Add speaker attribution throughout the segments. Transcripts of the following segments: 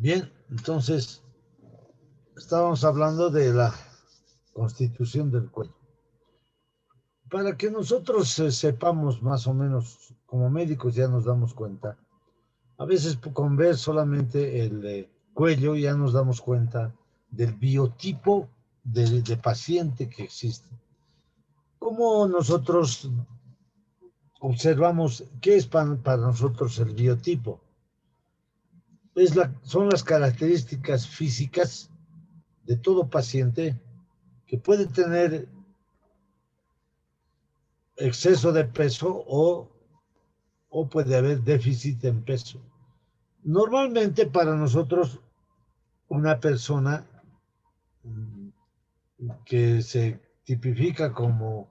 Speaker 1: Bien, entonces estábamos hablando de la constitución del cuello. Para que nosotros sepamos más o menos, como médicos ya nos damos cuenta, a veces con ver solamente el cuello ya nos damos cuenta del biotipo de paciente que existe. ¿Cómo nosotros observamos qué es para nosotros el biotipo? Son las características físicas de todo paciente que puede tener exceso de peso o puede haber déficit en peso. Normalmente para nosotros una persona que se tipifica como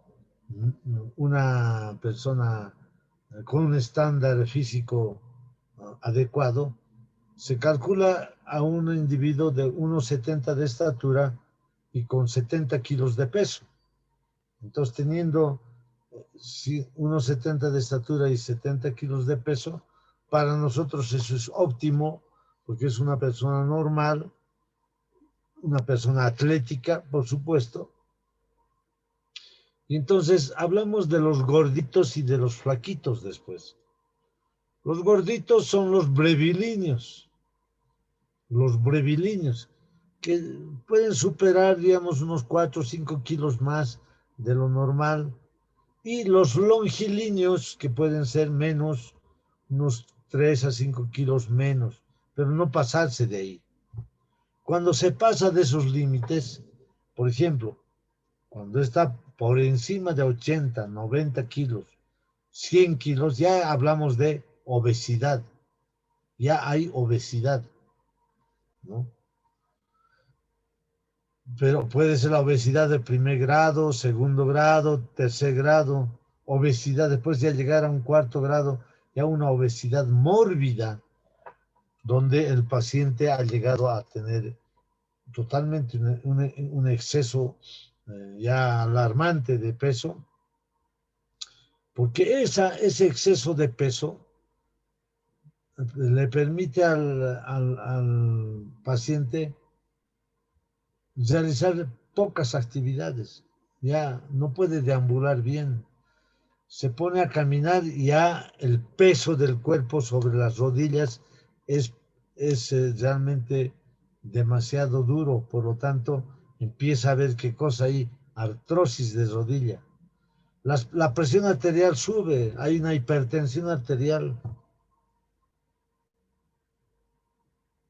Speaker 1: una persona con un estándar físico adecuado, se calcula a un individuo de 1,70 de estatura y con 70 kilos de peso. Entonces, teniendo 1,70 de estatura y 70 kilos de peso, para nosotros eso es óptimo, porque es una persona normal, una persona atlética, por supuesto. Y entonces hablamos de los gorditos y de los flaquitos después. Los gorditos son los brevilíneos, que pueden superar, digamos, unos 4 o 5 kilos más de lo normal. Y los longilíneos, que pueden ser menos, unos 3 a 5 kilos menos, pero no pasarse de ahí. Cuando se pasa de esos límites, por ejemplo, cuando está por encima de 80, 90 kilos, 100 kilos, ya hablamos de obesidad. Ya hay obesidad, ¿no? Pero puede ser la obesidad de primer grado, segundo grado, tercer grado, obesidad, después ya llegar a un cuarto grado, ya una obesidad mórbida, donde el paciente ha llegado a tener totalmente un exceso ya alarmante de peso, porque ese exceso de peso le permite al paciente realizar pocas actividades, ya no puede deambular bien, se pone a caminar y ya el peso del cuerpo sobre las rodillas es, es realmente demasiado duro, por lo tanto empieza a ver qué cosa hay, artrosis de rodilla. La presión arterial sube, hay una hipertensión arterial,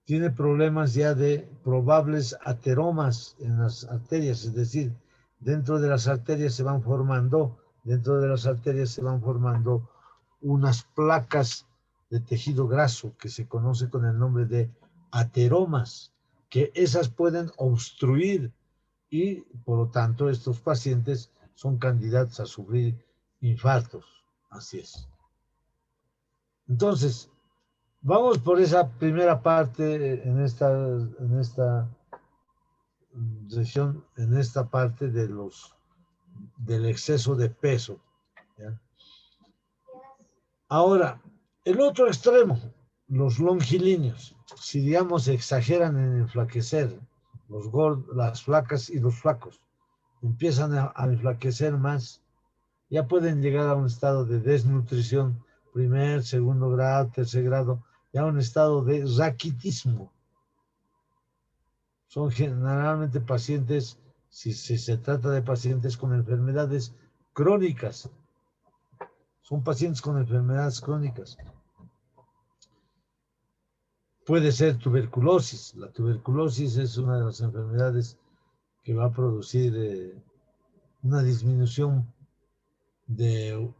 Speaker 1: tiene problemas ya de probables ateromas en las arterias, es decir, dentro de las arterias se van formando, unas placas de tejido graso que se conoce con el nombre de ateromas, que esas pueden obstruir y por lo tanto estos pacientes son candidatos a sufrir infartos. Así es. Entonces, vamos por esa primera parte en esta región, en esta parte del exceso de peso, ¿ya? Ahora, el otro extremo, los longilíneos, si digamos exageran en enflaquecer, las flacas y los flacos empiezan a enflaquecer más, ya pueden llegar a un estado de desnutrición, primer, segundo grado, tercer grado, ya un estado de raquitismo. Son generalmente pacientes, si se trata de pacientes con enfermedades crónicas, son pacientes con enfermedades crónicas. Puede ser tuberculosis. La tuberculosis es una de las enfermedades que va a producir una disminución de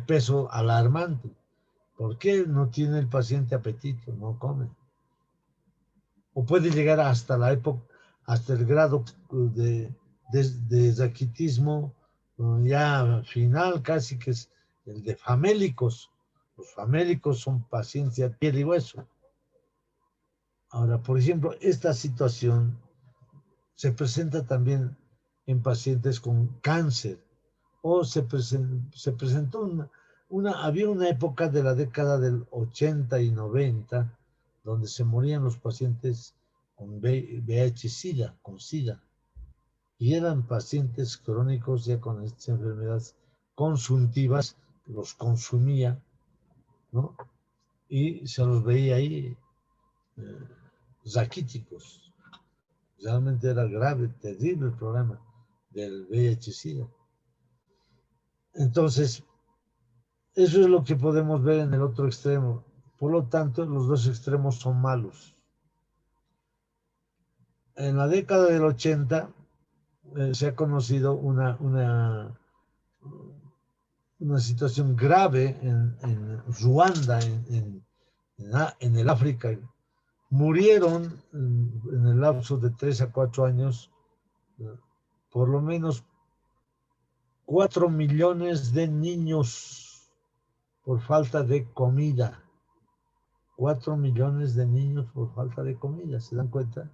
Speaker 1: peso alarmante. ¿Por qué no tiene el paciente apetito? No come. O puede llegar hasta hasta el grado de raquitismo ya final, casi que es el de famélicos. Los famélicos son pacientes de piel y hueso. Ahora, por ejemplo, esta situación se presenta también en pacientes con cáncer o se presentó había una época de la década del 80 y 90 donde se morían los pacientes con VIH-Sida, con SIDA, y eran pacientes crónicos ya con estas enfermedades consuntivas, los consumía, ¿no? Y se los veía ahí raquíticos. Realmente era grave, terrible el problema del VIH-Sida. Entonces, eso es lo que podemos ver en el otro extremo. Por lo tanto, los dos extremos son malos. En la década del 80 se ha conocido una situación grave en Ruanda, en el África. Murieron en el lapso de 3 a 4 años por lo menos 4 millones de niños por falta de comida. 4 millones de niños por falta de comida, ¿se dan cuenta?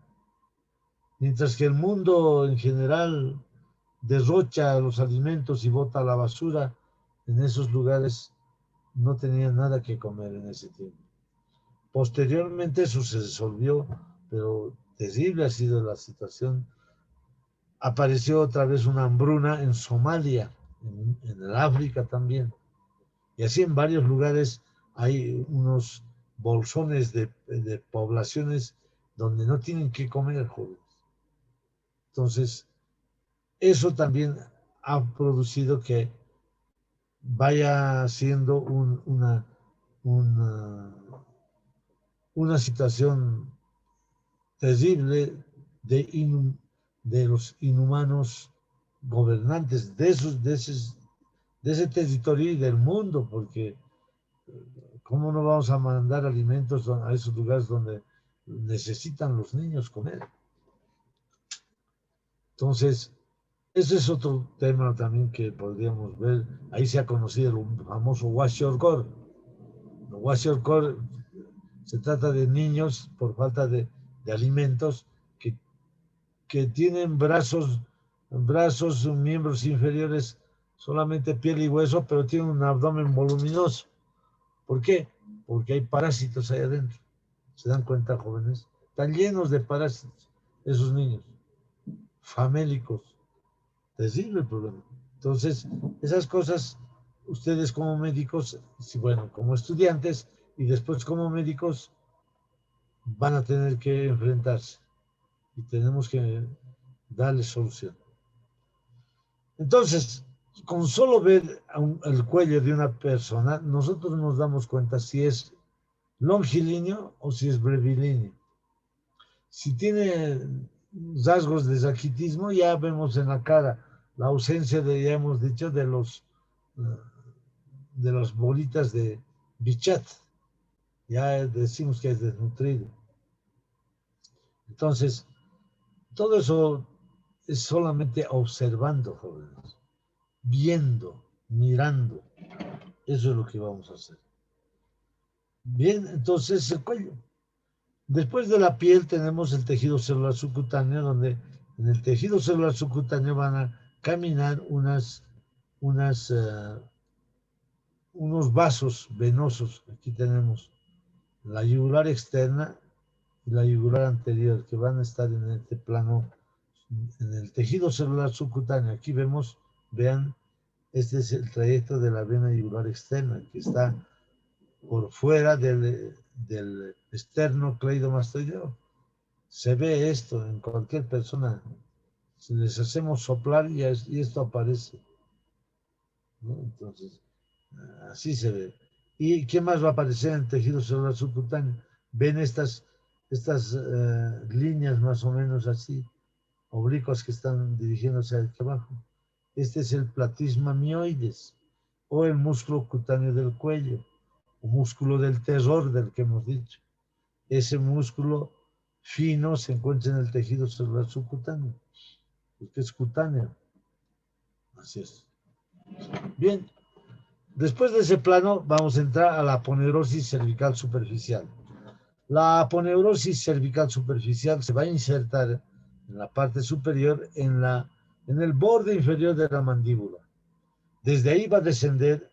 Speaker 1: Mientras que el mundo en general derrocha los alimentos y bota la basura, en esos lugares no tenían nada que comer en ese tiempo. Posteriormente eso se resolvió, pero terrible ha sido la situación. Apareció otra vez una hambruna en Somalia, en el África también. Y así en varios lugares hay unos bolsones de poblaciones donde no tienen que comer, jóvenes. Entonces, eso también ha producido que vaya siendo una situación terrible de los inhumanos gobernantes de ese territorio y del mundo, porque ¿cómo no vamos a mandar alimentos a esos lugares donde necesitan los niños comer? Entonces, ese es otro tema también que podríamos ver. Ahí se ha conocido el famoso Kwashiorkor. El Kwashiorkor se trata de niños por falta de alimentos que tienen brazos, miembros inferiores, solamente piel y hueso, pero tienen un abdomen voluminoso. ¿Por qué? Porque hay parásitos ahí adentro. ¿Se dan cuenta, jóvenes? Están llenos de parásitos esos niños, famélicos. Terrible el problema. Entonces, esas cosas, ustedes como médicos, bueno, como estudiantes y después como médicos, van a tener que enfrentarse y tenemos que darle solución. Entonces, con solo ver el cuello de una persona, nosotros nos damos cuenta si es longilíneo o si es brevilíneo. Si tiene rasgos de raquitismo, ya vemos en la cara la ausencia ya hemos dicho, de las bolitas de Bichat. Ya decimos que es desnutrido. Entonces, todo eso es solamente observando, jóvenes, viendo, mirando. Eso es lo que vamos a hacer. Bien, entonces el cuello. Después de la piel tenemos el tejido celular subcutáneo, donde en el tejido celular subcutáneo van a caminar unos vasos venosos. Aquí tenemos la yugular externa y la yugular anterior, que van a estar en este plano, en el tejido celular subcutáneo. Aquí vemos, vean, este es el trayecto de la vena yugular externa, que está por fuera del esternocleidomastoideo. Se ve esto en cualquier persona. Si les hacemos soplar y esto aparece, ¿no? Entonces, así se ve. ¿Y qué más va a aparecer en el tejido celular subcutáneo? Ven estas líneas más o menos así, oblicuas, que están dirigiéndose hacia abajo. Este es el platisma mioides, o el músculo cutáneo del cuello, o músculo del terror del que hemos dicho. Ese músculo fino se encuentra en el tejido celular subcutáneo, porque es cutáneo. Así es. Bien, después de ese plano vamos a entrar a la aponeurosis cervical superficial. La aponeurosis cervical superficial se va a insertar en la parte superior, en el borde inferior de la mandíbula. Desde ahí va a descender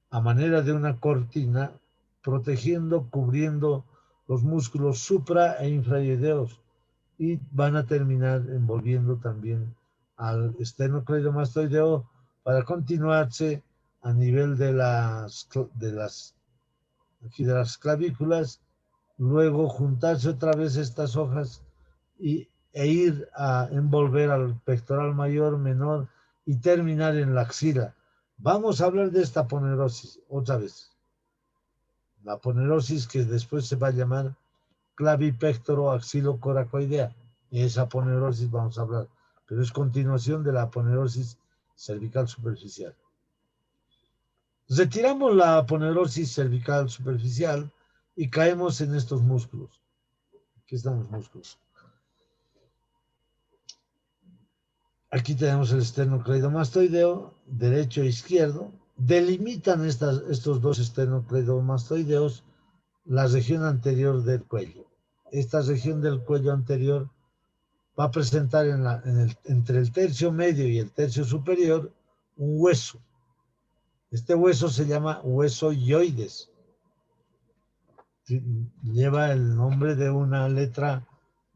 Speaker 1: a manera de una cortina, protegiendo, cubriendo los músculos supra e infraioideos y van a terminar envolviendo también al esternocleidomastoideo para continuarse a nivel de las clavículas, luego juntarse otra vez estas hojas e ir a envolver al pectoral mayor, menor y terminar en la axila. Vamos a hablar de esta aponerosis otra vez. La aponerosis que después se va a llamar clavipectoroaxilocoracoidea. Esa aponerosis vamos a hablar, pero es continuación de la aponerosis cervical superficial. Retiramos la aponerosis cervical superficial y caemos en estos músculos. Aquí están los músculos. Aquí tenemos el esternocleidomastoideo, derecho e izquierdo. Delimitan estos dos esternocleidomastoideos la región anterior del cuello. Esta región del cuello anterior va a presentar entre el tercio medio y el tercio superior un hueso. Este hueso se llama hueso ioides. Lleva el nombre de una letra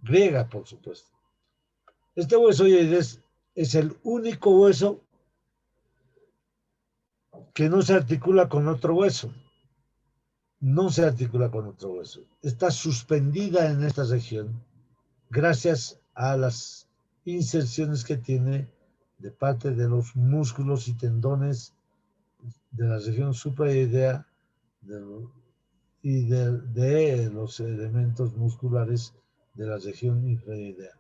Speaker 1: griega, por supuesto. Este hueso ioides es el único hueso que no se articula con otro hueso. No se articula con otro hueso. Está suspendida en esta región gracias a las inserciones que tiene de parte de los músculos y tendones de la región suprayoidea y de los elementos musculares de la región infrayoidea.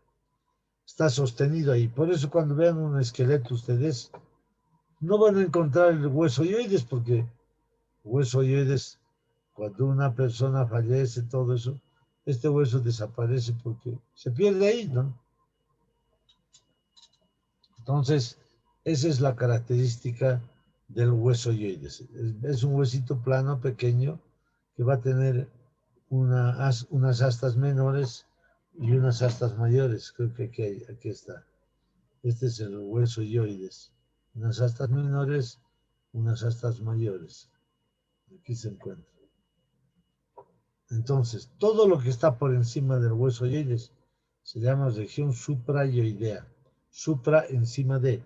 Speaker 1: Está sostenido ahí. Por eso cuando vean un esqueleto ustedes no van a encontrar el hueso ioides, porque hueso ioides, cuando una persona fallece, todo eso, este hueso desaparece porque se pierde ahí, ¿no? Entonces, esa es la característica del hueso ioides. Es un huesito plano, pequeño, que va a tener unas astas menores y unas astas mayores. Creo que aquí está. Este es el hueso ioides. Unas astas menores, unas astas mayores. Aquí se encuentra. Entonces, todo lo que está por encima del hueso ioides se llama región suprayoidea. Supra encima de.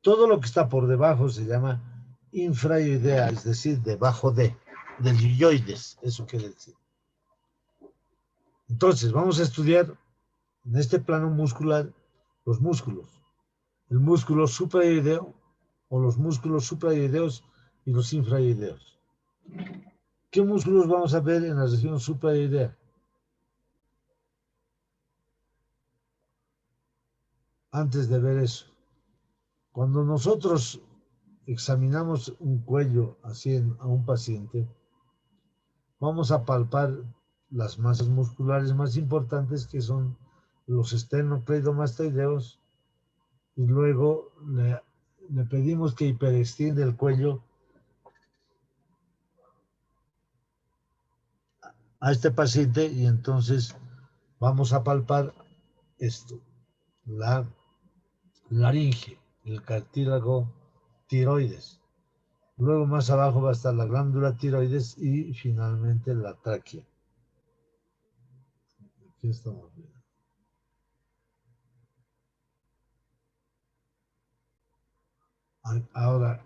Speaker 1: Todo lo que está por debajo se llama infrayoidea, es decir, debajo del ioides. Eso quiere decir. Entonces, vamos a estudiar en este plano muscular los músculos. El músculo suprayoideo o los músculos suprayoideos y los infrayoideos. ¿Qué músculos vamos a ver en la región suprayoidea? Antes de ver eso, cuando nosotros examinamos un cuello así a un paciente, vamos a palpar las masas musculares más importantes, que son los esternocleidomastoideos, y luego le pedimos que hiperextienda el cuello a este paciente y entonces vamos a palpar esto, la laringe, el cartílago tiroides. Luego más abajo va a estar la glándula tiroides y finalmente la tráquea. Aquí estamos viendo. Ahora,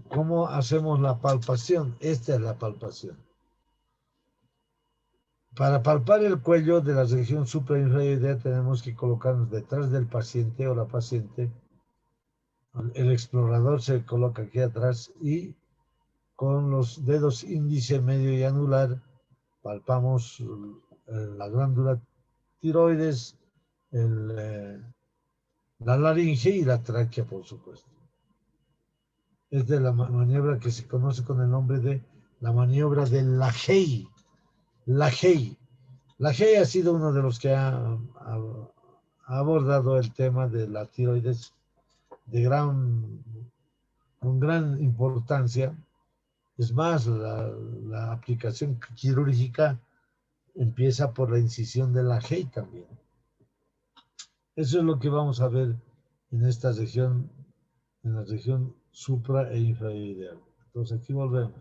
Speaker 1: ¿cómo hacemos la palpación? Esta es la palpación. Para palpar el cuello de la región suprainfrayoidea tenemos que colocarnos detrás del paciente o la paciente. El explorador se coloca aquí atrás y con los dedos índice, medio y anular palpamos la glándula tiroides, la laringe y la tráquea, por supuesto. Es de la maniobra que se conoce con el nombre de la maniobra de Lahey. Lahey. Lahey ha sido uno de los que ha abordado el tema de la tiroides con gran importancia. Es más, la aplicación quirúrgica empieza por la incisión de Lahey también. Eso es lo que vamos a ver en esta región, en la región supra e infrayoideal. Entonces aquí volvemos.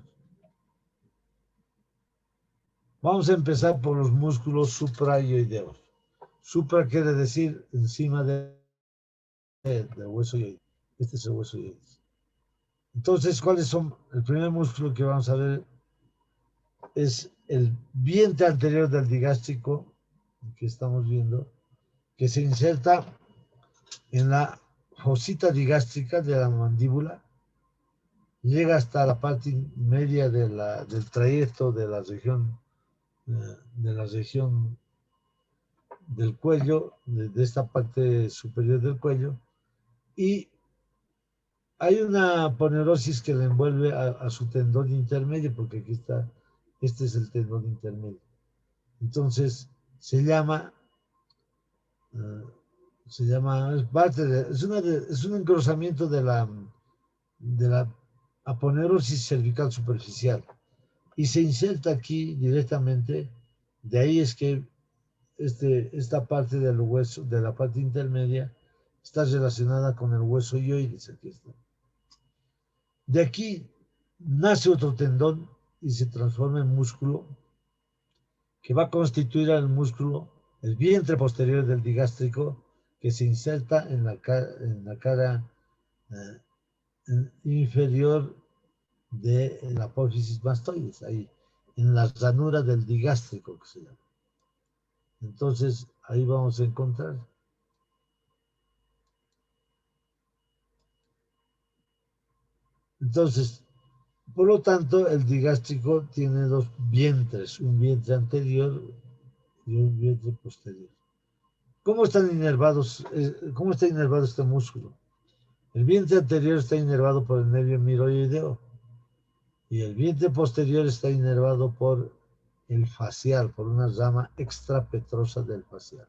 Speaker 1: Vamos a empezar por los músculos suprayoideos. Supra quiere decir encima del hueso yoides. Este es el hueso yoides. Entonces, ¿cuáles son? El primer músculo que vamos a ver es el vientre anterior del digástrico, que estamos viendo, que se inserta en la fosita digástrica de la mandíbula, llega hasta la parte media del trayecto de la región del cuello, de esta parte superior del cuello, y hay una aponerosis que le envuelve a su tendón intermedio, porque aquí está, este es el tendón intermedio. Entonces, se llama, es parte es un engrosamiento de la aponerosis cervical superficial y se inserta aquí directamente. De ahí es que esta parte del hueso, de la parte intermedia, está relacionada con el hueso ioides. Aquí está. De aquí nace otro tendón y se transforma en músculo que va a constituir al músculo, el vientre posterior del digástrico, que se inserta en la cara inferior de la apófisis mastoides, ahí, en la ranura del digástrico, que se llama. Entonces, ahí vamos a encontrar. Entonces, por lo tanto, el digástrico tiene dos vientres, un vientre anterior y un vientre posterior. ¿Cómo están inervados? ¿Cómo está inervado este músculo? El vientre anterior está inervado por el nervio miroideo y el vientre posterior está inervado por el facial, por una rama extrapetrosa del facial.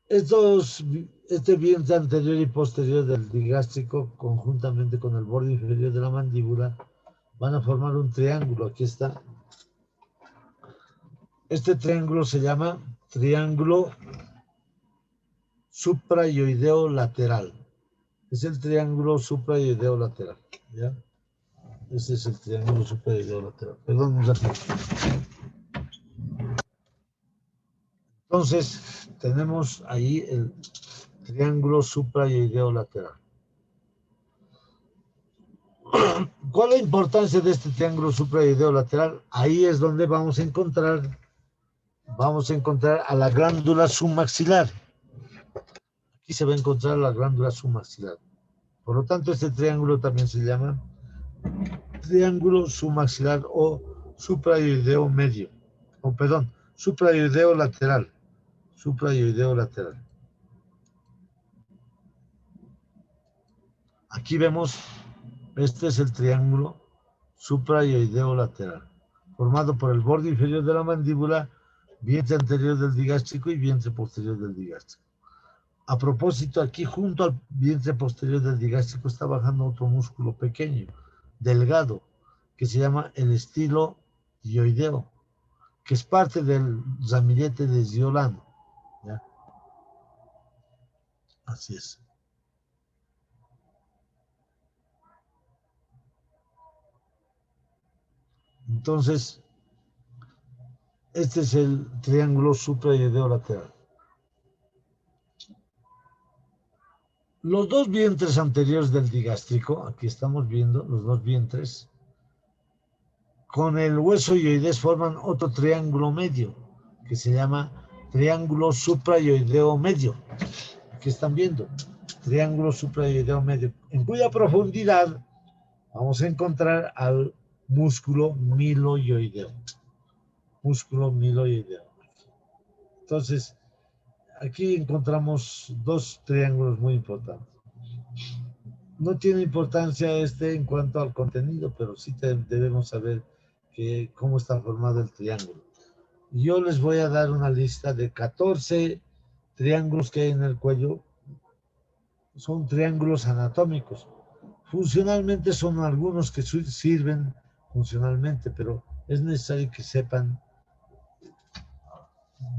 Speaker 1: Este vientre anterior y posterior del digástrico, conjuntamente con el borde inferior de la mandíbula, van a formar un triángulo. Aquí está. Este triángulo se llama triángulo suprayoideo lateral. Es el triángulo suprayoideo lateral. ¿Ya? Ese es el triángulo suprayoideo lateral. Perdón, un ratito. Entonces, tenemos ahí el triángulo suprayoideo lateral. ¿Cuál es la importancia de este triángulo suprayoideo lateral? Ahí es donde vamos a encontrar a la glándula submaxilar. Aquí se va a encontrar la glándula submaxilar. Por lo tanto, este triángulo también se llama triángulo submaxilar o suprayoideo medio. O perdón, suprayoideo lateral. Suprayoideo lateral. Aquí vemos, este es el triángulo suprayoideo lateral, formado por el borde inferior de la mandíbula, vientre anterior del digástrico y vientre posterior del digástrico. A propósito, aquí junto al vientre posterior del digástrico está bajando otro músculo pequeño, delgado, que se llama el estilo dioideo, que es parte del ramillete de Giolano. ¿Ya? Así es. Entonces, este es el triángulo suprayoideo lateral. Los dos vientres anteriores del digástrico, aquí estamos viendo los dos vientres, con el hueso ioides forman otro triángulo medio, que se llama triángulo suprayoideo medio. Aquí están viendo, triángulo suprayoideo medio, en cuya profundidad vamos a encontrar al músculo miloioideo. Músculo miloioideo. Entonces, aquí encontramos dos triángulos muy importantes. No tiene importancia en cuanto al contenido, pero sí debemos saber cómo está formado el triángulo. Yo les voy a dar una lista de 14 triángulos que hay en el cuello. Son triángulos anatómicos. Funcionalmente son algunos que sirven funcionalmente, pero es necesario que sepan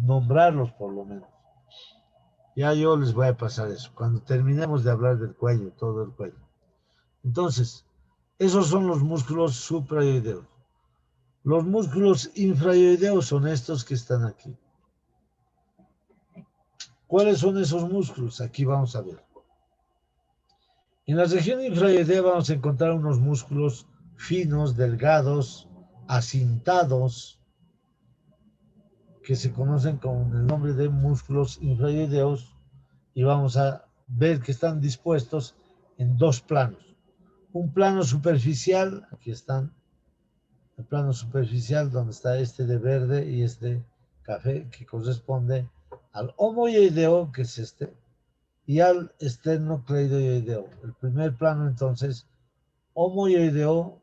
Speaker 1: nombrarlos por lo menos. Ya yo les voy a pasar eso. Cuando terminemos de hablar del cuello, todo el cuello. Entonces, Esos son los músculos suprayoideos. Los músculos infrayoideos son estos que están aquí. ¿Cuáles son esos músculos? Aquí vamos a ver. En la región infrayoidea vamos a encontrar unos músculos finos, delgados, acintados, que se conocen con el nombre de músculos infrayoideos, y vamos a ver que están dispuestos en dos planos. Un plano superficial, aquí están, el plano superficial donde está este de verde y este café, que corresponde al homoioideo, que es este, y al esternocleidoideo. El primer plano, entonces, homoioideo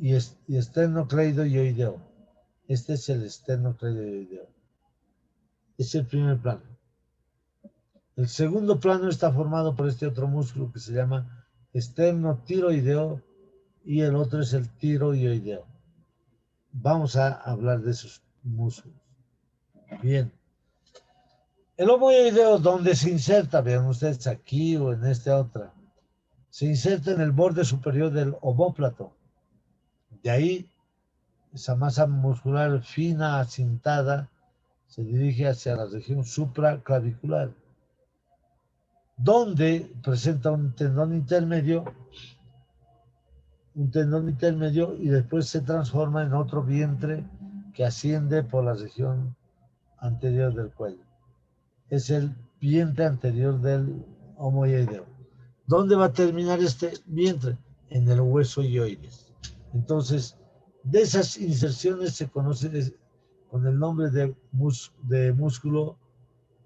Speaker 1: y esternocleidoideo. Este es el esternocleidoideo. Es el primer plano. El segundo plano está formado por este otro músculo que se llama esternotiroideo y el otro es el tiroideo. Vamos a hablar de esos músculos. Bien. El homoioideo, ¿dónde se inserta? Vean ustedes aquí o en esta otra. Se inserta en el borde superior del omóplato. De ahí, esa masa muscular fina, acintada, se dirige hacia la región supraclavicular, donde presenta un tendón intermedio y después se transforma en otro vientre que asciende por la región anterior del cuello. Es el vientre anterior del homoioideo. ¿Dónde va a terminar este vientre? En el hueso ioides. Entonces, de esas inserciones se conoce con el nombre de músculo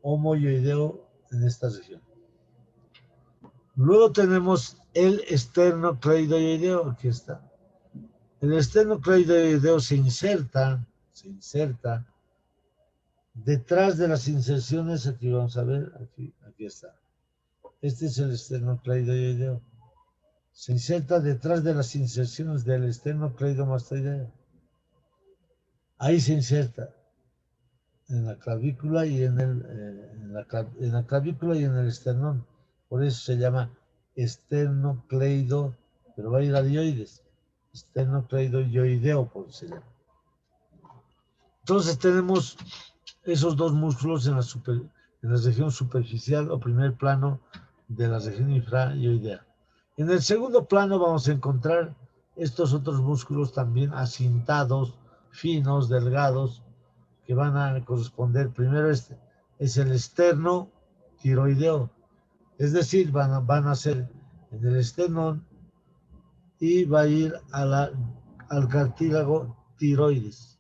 Speaker 1: homoioideo en esta región. Luego tenemos el esternocleidoideo, aquí está. El esternocleidoideo se inserta detrás de las inserciones, aquí vamos a ver, aquí está. Este es el esternocleidoideo. Se inserta detrás de las inserciones del esternocleidomastoideo. Ahí se inserta en la clavícula y en la clavícula y en el esternón. Por eso se llama esternocleido, pero va a ir a dioides. Esternocleidoideo, por eso se llama. Entonces tenemos esos dos músculos en la región superficial o primer plano de la región infrayoidea. En el segundo plano vamos a encontrar estos otros músculos también acintados, finos, delgados, que van a corresponder. Primero es el esterno tiroideo, es decir, van a ser en el esternón y va a ir al cartílago tiroides.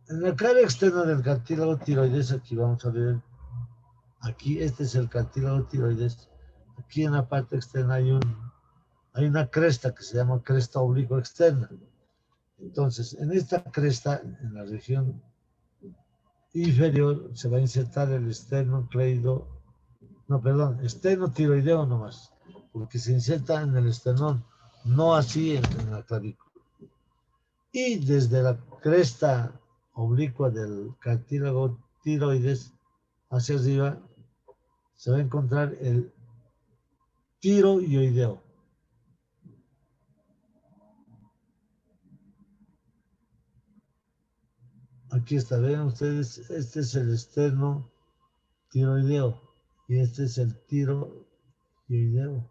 Speaker 1: En la cara externa del cartílago tiroides, aquí vamos a ver, aquí este es el cartílago tiroides, aquí en la parte externa hay una cresta que se llama cresta oblicua externa. Entonces, en esta cresta, en la región inferior, se va a insertar el estenotiroideo nomás, porque se inserta en el esternón, no así en la clavícula. Y desde la cresta oblicua del cartílago tiroides hacia arriba se va a encontrar el tiroideo. Aquí está, ven ustedes, este es el externo tiroideo y este es el tiroideo.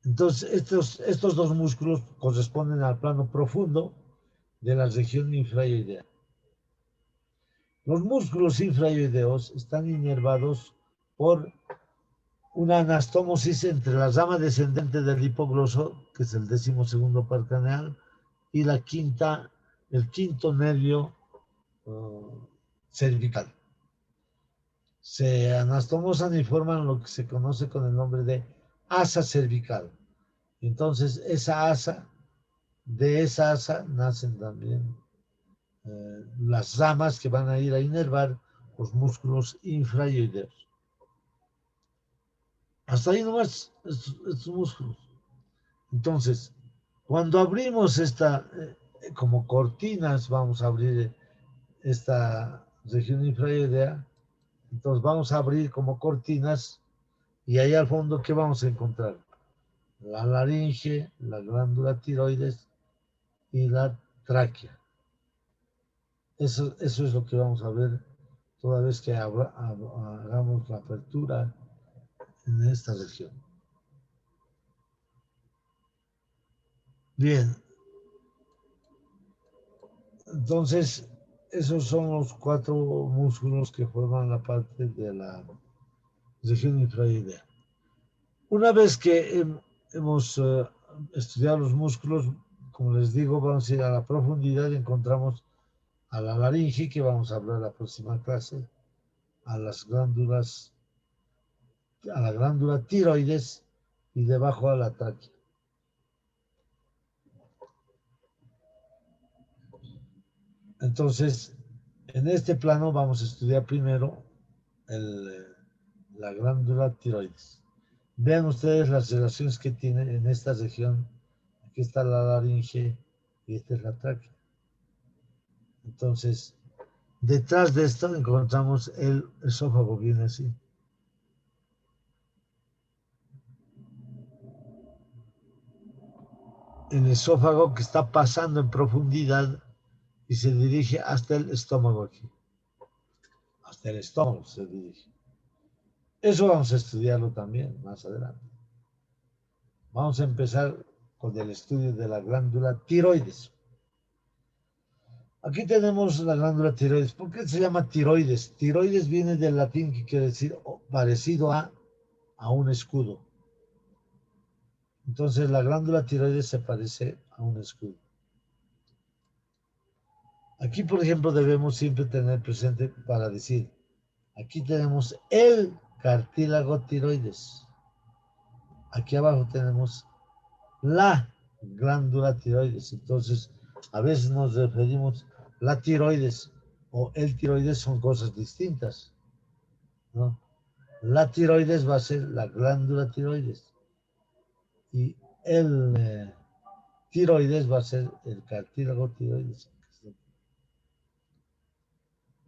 Speaker 1: Entonces, estos dos músculos corresponden al plano profundo de la región infrayoidea. Los músculos infrayoideos están inervados por una anastomosis entre la rama descendente del hipogloso, que es el 12º par craneal, y el quinto nervio cervical. Se anastomosan y forman lo que se conoce con el nombre de asa cervical. Entonces, de esa asa nacen también las ramas que van a ir a inervar los músculos infrayoideos. Hasta ahí nomás estos músculos. Entonces, cuando abrimos como cortinas, vamos a abrir esta región infrayoidea, entonces vamos a abrir como cortinas y ahí al fondo, ¿qué vamos a encontrar? la laringe, la glándula tiroides y la tráquea. Eso es lo que vamos a ver toda vez que hagamos la apertura en esta región. Bien, entonces esos son los 4 músculos que forman la parte de la región infraoidea. Una vez que hemos estudiado los músculos, como les digo, vamos a ir a la profundidad y encontramos a la laringe, que vamos a hablar en la próxima clase, a las glándulas, a la glándula tiroides y debajo a la tráquea. Entonces, en este plano vamos a estudiar primero la glándula tiroides. Vean ustedes las relaciones que tiene en esta región. Aquí está la laringe y esta es la tráquea. Entonces, detrás de esto encontramos el esófago, viene así. El esófago que está pasando en profundidad y se dirige hasta el estómago aquí. Hasta el estómago se dirige. Eso vamos a estudiarlo también más adelante. Vamos a empezar con el estudio de la glándula tiroides. Aquí tenemos la glándula tiroides. ¿Por qué se llama tiroides? Tiroides viene del latín que quiere decir parecido a un escudo. Entonces la glándula tiroides se parece a un escudo. Aquí, por ejemplo, debemos siempre tener presente para decir, aquí tenemos el cartílago tiroides. Aquí abajo tenemos la glándula tiroides. Entonces, a veces nos referimos la tiroides o el tiroides son cosas distintas, ¿no? La tiroides va a ser la glándula tiroides y el tiroides va a ser el cartílago tiroides.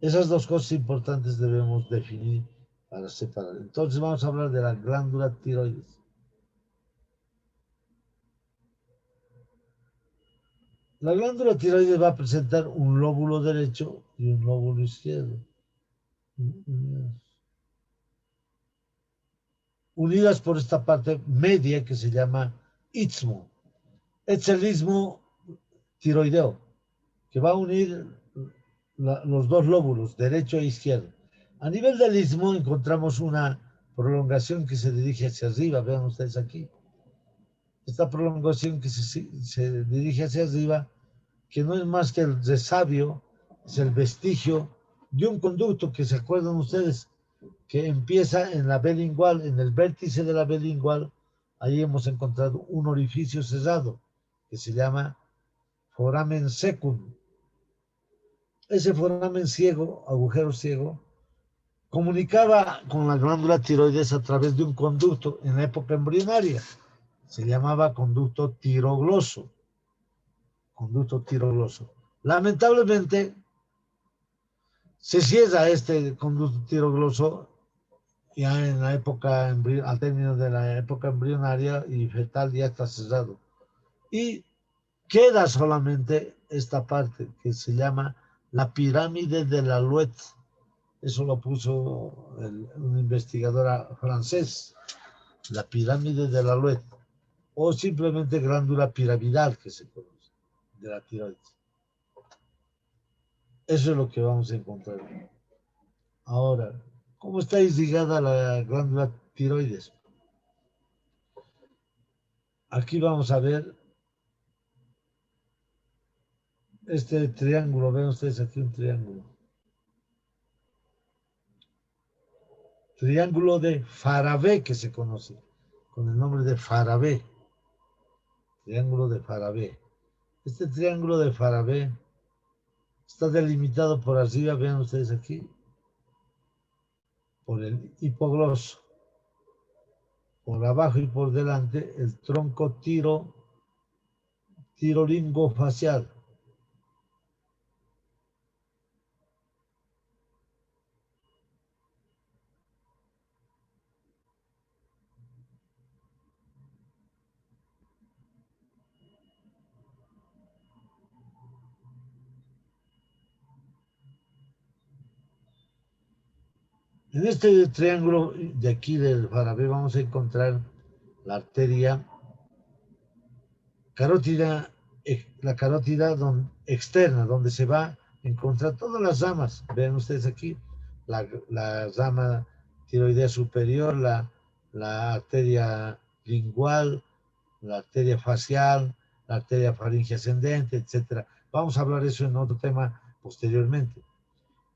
Speaker 1: Esas dos cosas importantes debemos definir para separar. Entonces vamos a hablar de la glándula tiroides. La glándula tiroides va a presentar un lóbulo derecho y un lóbulo izquierdo. Unidas por esta parte media que se llama istmo. Es el istmo tiroideo, que va a unir los dos lóbulos, derecho e izquierdo. A nivel del istmo encontramos una prolongación que se dirige hacia arriba, vean ustedes aquí. Esta prolongación que se dirige hacia arriba, que no es más que el resabio, es el vestigio de un conducto que se acuerdan ustedes, que empieza en la B lingual, en el vértice de la B lingual, ahí hemos encontrado un orificio cerrado que se llama foramen secum. Ese foramen ciego, agujero ciego, comunicaba con la glándula tiroides a través de un conducto en la época embrionaria. Se llamaba conducto tirogloso. Conducto tirogloso. Lamentablemente, se cierra este conducto tirogloso ya en la época, al término de la época embrionaria y fetal ya está cerrado. Y queda solamente esta parte que se llama la pirámide de la Louet. Eso lo puso un investigador francés, la pirámide de la Louet, o simplemente glándula piramidal que se conoce, de la tiroides. Eso es lo que vamos a encontrar. Ahora, ¿cómo está irrigada la glándula tiroides? Aquí vamos a ver este triángulo, ven ustedes aquí un triángulo. Triángulo de Farabee que se conoce con el nombre de Farabee. Triángulo de Farabee. Este triángulo de Farabee está delimitado por arriba, vean ustedes aquí, por el hipogloso. Por abajo y por delante el tronco tirolingofacial. En este triángulo de aquí del Farabee vamos a encontrar la arteria carótida, la carótida externa, donde se va a encontrar todas las ramas. Ven ustedes aquí, la rama tiroidea superior, la arteria lingual, la arteria facial, la arteria faringe ascendente, etcétera. Vamos a hablar de eso en otro tema posteriormente.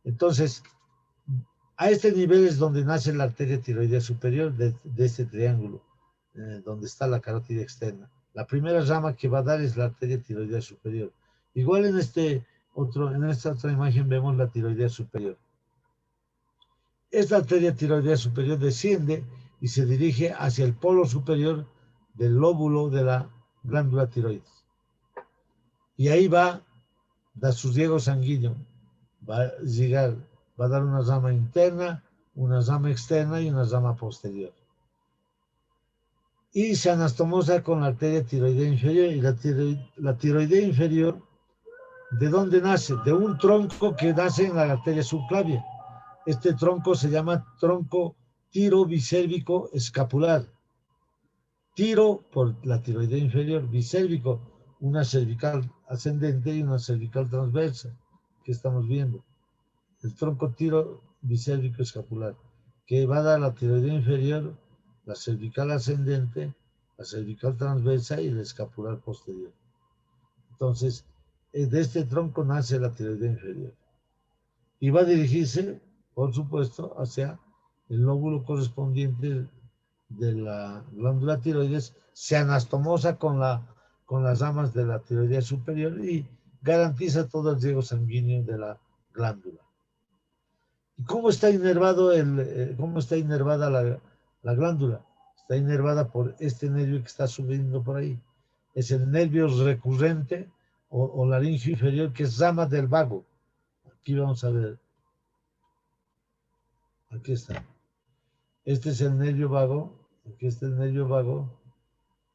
Speaker 1: Entonces, a este nivel es donde nace la arteria tiroidea superior de este triángulo, donde está la carótida externa. La primera rama que va a dar es la arteria tiroidea superior. Igual en esta otra imagen vemos la tiroidea superior. Esta arteria tiroidea superior desciende y se dirige hacia el polo superior del lóbulo de la glándula tiroides. Y ahí va a dar su riego sanguíneo. Va a llegar, va a dar una rama interna, una rama externa y una rama posterior. Y se anastomosa con la arteria tiroidea inferior. Y la tiroidea inferior, ¿de dónde nace? De un tronco que nace en la arteria subclavia. Este tronco se llama tronco tirobicérvico escapular. Tiro por la tiroidea inferior, bicérvico, una cervical ascendente y una cervical transversa, que estamos viendo. El tronco tiro bicérvico escapular, que va a dar la tiroidea inferior, la cervical ascendente, la cervical transversa y el escapular posterior. Entonces, de este tronco nace la tiroidea inferior. Y va a dirigirse, por supuesto, hacia el lóbulo correspondiente de la glándula tiroides, se anastomosa con las ramas de la tiroidea superior y garantiza todo el riego sanguíneo de la glándula. ¿Y cómo está cómo está inervada la glándula? Está inervada por este nervio que está subiendo por ahí. Es el nervio recurrente o laringio inferior, que es rama del vago. Aquí vamos a ver. Aquí está. Este es el nervio vago. Aquí está el nervio vago.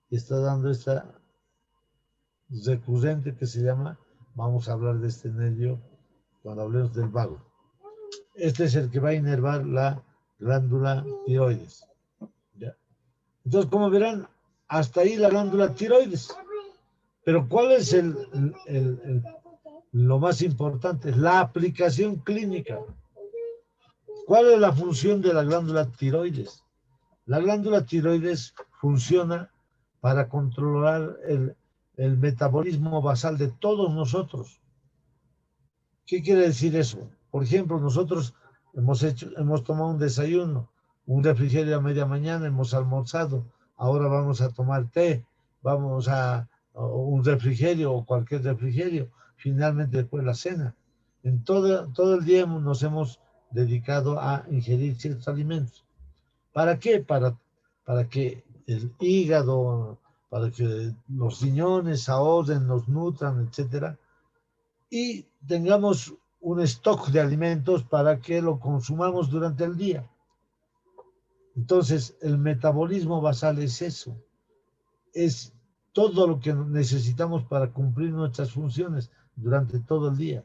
Speaker 1: Y está dando esta recurrente que se llama. Vamos a hablar de este nervio cuando hablemos del vago. Este es el que va a inervar la glándula tiroides. ¿Ya? Entonces, como verán, hasta ahí la glándula tiroides. Pero ¿cuál es lo más importante? La aplicación clínica. ¿Cuál es la función de la glándula tiroides? La glándula tiroides funciona para controlar el metabolismo basal de todos nosotros. ¿Qué quiere decir eso? Por ejemplo, nosotros hemos tomado un desayuno, un refrigerio a media mañana, hemos almorzado, ahora vamos a tomar té, vamos a un refrigerio o cualquier refrigerio, finalmente después la cena. En todo el día nos hemos dedicado a ingerir ciertos alimentos. ¿Para qué? Para que el hígado, para que los riñones ahorren, nos nutran, etcétera, y tengamos un stock de alimentos para que lo consumamos durante el día. Entonces, el metabolismo basal es eso, es todo lo que necesitamos para cumplir nuestras funciones durante todo el día.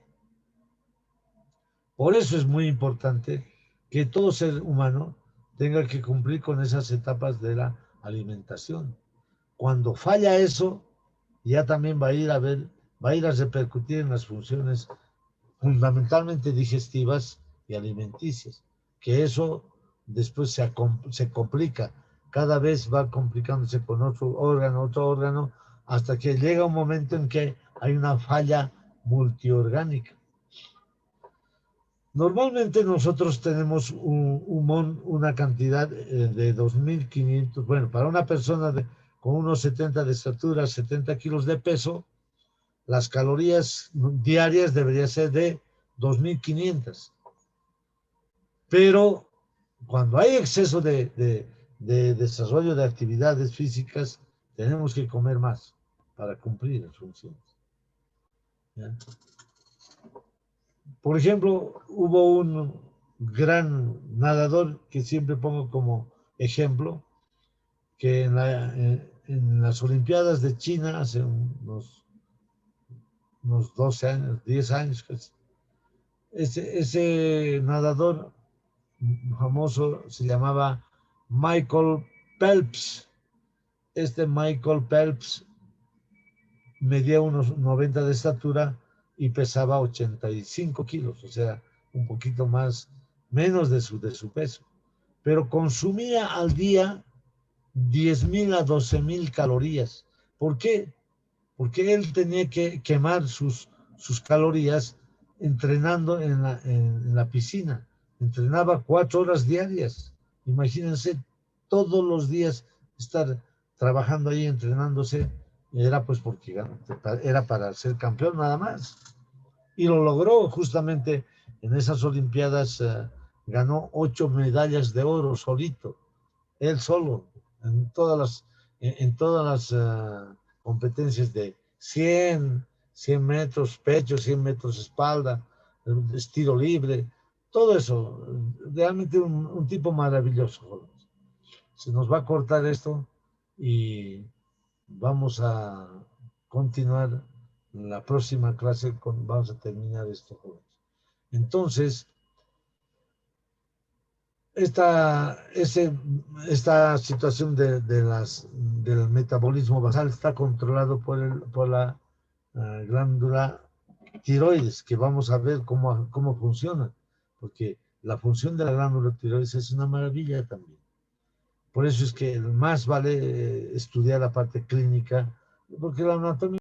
Speaker 1: Por eso es muy importante que todo ser humano tenga que cumplir con esas etapas de la alimentación. Cuando falla eso, ya también va a ir a repercutir en las funciones fundamentalmente digestivas y alimenticias, que eso después se complica, cada vez va complicándose con otro órgano, hasta que llega un momento en que hay una falla multiorgánica. Normalmente nosotros tenemos una cantidad de 2.500, bueno, para una persona con unos 70 de estatura, 70 kilos de peso, las calorías diarias deberían ser de 2.500. Pero cuando hay exceso de desarrollo de actividades físicas, tenemos que comer más para cumplir las funciones. ¿Ya? Por ejemplo, hubo un gran nadador que siempre pongo como ejemplo, que en las Olimpiadas de China hace unos 12 años, 10 años, ese nadador famoso se llamaba Michael Phelps. Este Michael Phelps medía unos 90 de estatura y pesaba 85 kilos, o sea, un poquito más, menos de su peso. Pero consumía al día 10,000 a 12,000 calorías. ¿Por qué? Porque él tenía que quemar sus calorías entrenando en la piscina. Entrenaba 4 horas diarias. Imagínense todos los días estar trabajando ahí, entrenándose. Era pues porque era para ser campeón nada más. Y lo logró justamente en esas Olimpiadas. Ganó 8 medallas de oro solito, él solo, en todas las competencias de 100 metros pecho, 100 metros espalda, estilo libre, todo eso. Realmente un tipo maravilloso. Se nos va a cortar esto y vamos a continuar en la próxima clase. Vamos a terminar esto, jóvenes. Entonces, esta situación del metabolismo basal está controlado por la glándula tiroides, que vamos a ver cómo funciona, porque la función de la glándula tiroides es una maravilla también. Por eso es que más vale estudiar la parte clínica, porque la anatomía